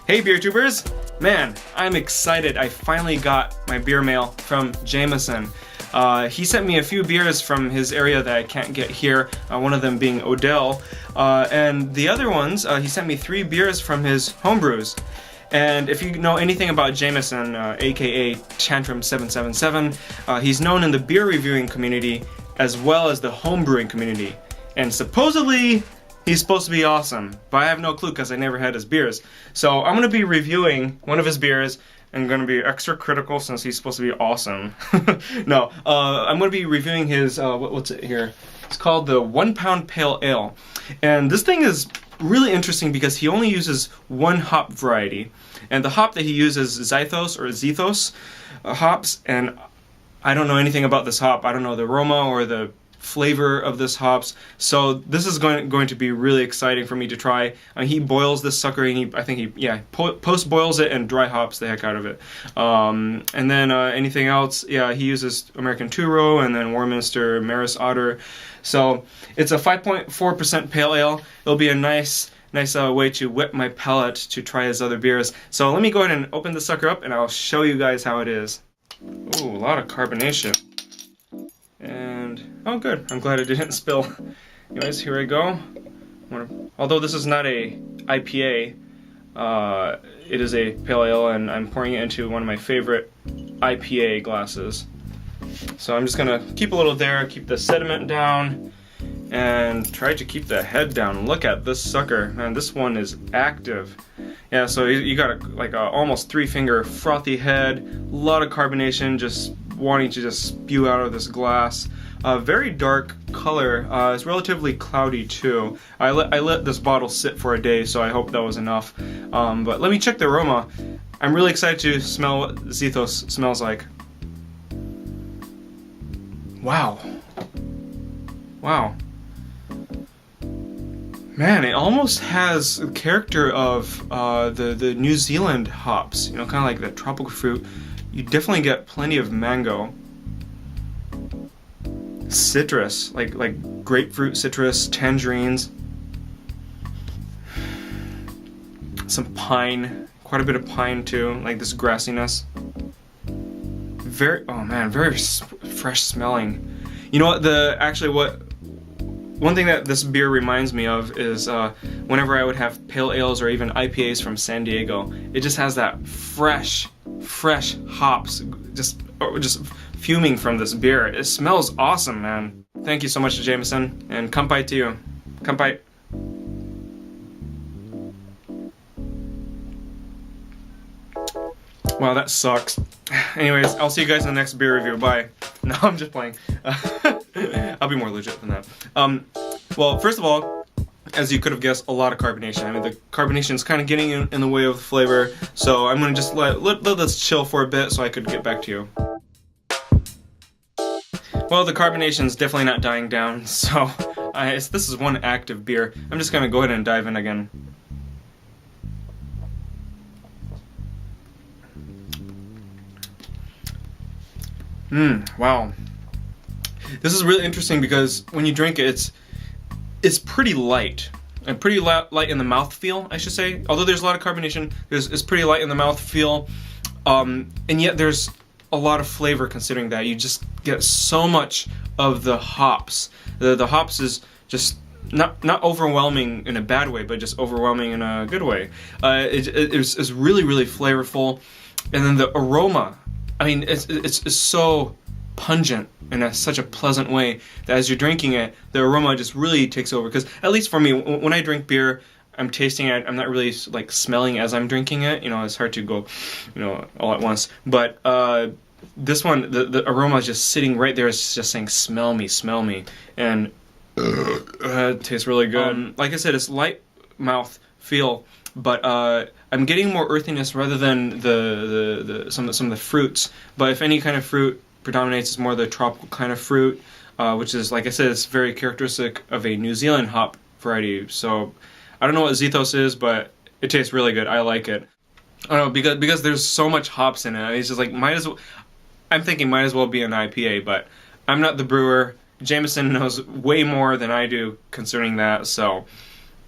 Hey beer tubers! Man, I'm excited. I finally got my beer mail from Jamison. He sent me a few beers from his area that I can't get here, one of them being Odell. And the other ones, he sent me 3 beers from his homebrews. And if you know anything about Jamison, aka Tantrum777, he's known in the beer reviewing community as well as the homebrewing community. And supposedly, he's supposed to be awesome, but I have no clue because I never had his beers. So I'm going to be reviewing one of his beers. I'm going to be extra critical since he's supposed to be awesome. No, I'm going to be reviewing his, what's it here? It's called the 1 Pound Pale Ale. And this thing is really interesting because he only uses one hop variety. And the hop that he uses is Zethos hops. And I don't know anything about this hop. I don't know the aroma or the flavor of this hops, so this is going to be really exciting for me to try. He boils this sucker, and I think he post boils it and dry hops the heck out of it. And then anything else, he uses American Two-Row and then Warminster Maris Otter. So it's a 5.4% pale ale. It'll be a nice way to whet my palate to try his other beers. So let me go ahead and open the sucker up, and I'll show you guys how it is. Ooh, a lot of carbonation. And, oh good, I'm glad it didn't spill. Anyways, here I go. Although this is not a IPA, it is a pale ale, and I'm pouring it into one of my favorite IPA glasses. So I'm just gonna keep a little there, keep the sediment down, and try to keep the head down. Look at this sucker, man, this one is active. Yeah, so you got like a almost 3-finger frothy head, a lot of carbonation, just wanting to just spew out of this glass. Very dark color. It's relatively cloudy too. I let this bottle sit for a day, so I hope that was enough. But let me check the aroma. I'm really excited to smell what Zethos smells like. Wow. Wow. Man, it almost has the character of the New Zealand hops. You know, kind of like the tropical fruit. You definitely get plenty of mango. Citrus, like grapefruit citrus, tangerines. Some pine, quite a bit of pine too, like this grassiness. Very fresh smelling. You know what, one thing that this beer reminds me of is whenever I would have pale ales or even IPAs from San Diego, it just has that fresh hops just fuming from this beer. It smells awesome, man. Thank you so much to Jamison, and kanpai to you. Kanpai. Wow, that sucks. Anyways, I'll see you guys in the next beer review. Bye. No, I'm just playing. I'll be more legit than that. Well, first of all, as you could have guessed, a lot of carbonation. I mean, the carbonation is kind of getting in the way of the flavor, so I'm going to just let this chill for a bit so I could get back to you. Well, the carbonation is definitely not dying down, so this is one active beer. I'm just going to go ahead and dive in again. Wow. This is really interesting because when you drink it, it's pretty light. And pretty light in the mouthfeel, I should say. Although there's a lot of carbonation, it's pretty light in the mouthfeel. And yet there's a lot of flavor considering that. You just get so much of the hops. The hops is just not overwhelming in a bad way, but just overwhelming in a good way. It's really flavorful. And then the aroma, I mean, it's so pungent in such a pleasant way that as you're drinking it, the aroma just really takes over. Because at least for me, when I drink beer, I'm tasting it. I'm not really like smelling as I'm drinking it. You know, it's hard to go, all at once. But this one, the aroma is just sitting right there. It's just saying, "Smell me, smell me," and it tastes really good. Like I said, it's light mouth feel, but I'm getting more earthiness rather than some of the fruits. But if any kind of fruit predominates, it's more the tropical kind of fruit, which is, like I said, it's very characteristic of a New Zealand hop variety. So I don't know what Zethos is, but it tastes really good. I like it. I don't know, because there's so much hops in it. It's just like I'm thinking might as well be an IPA, but I'm not the brewer. Jamison knows way more than I do concerning that. So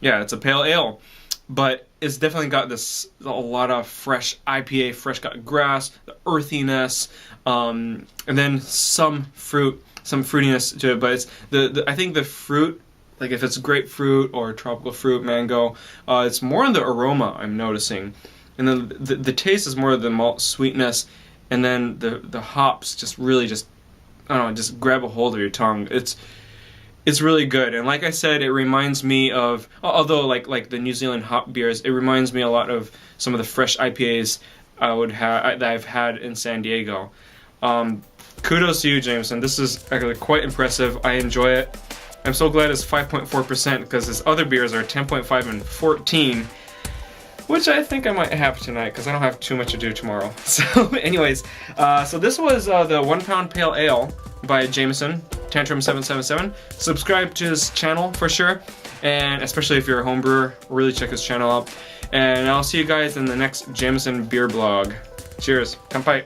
yeah, it's a pale ale. But it's definitely got a lot of fresh IPA, fresh cut grass, the earthiness, and then some fruitiness to it. But it's I think the fruit, like if it's grapefruit or tropical fruit, mango, it's more on the aroma I'm noticing, and then the taste is more of the malt sweetness, and then the hops just really just, I don't know, just grab a hold of your tongue. It's really good, and like I said, it reminds me of, although like the New Zealand hop beers, it reminds me a lot of some of the fresh IPAs that I've had in San Diego. Kudos to you, Jamison. This is actually quite impressive. I enjoy it. I'm so glad it's 5.4% because his other beers are 10.5 and 14, which I think I might have tonight because I don't have too much to do tomorrow. So anyways, so this was the 1 pound pale ale by Jamison, Tantrum777. Subscribe to his channel for sure, and especially if you're a home brewer, really check his channel out. And I'll see you guys in the next Jamison beer blog. Cheers. Kanpai.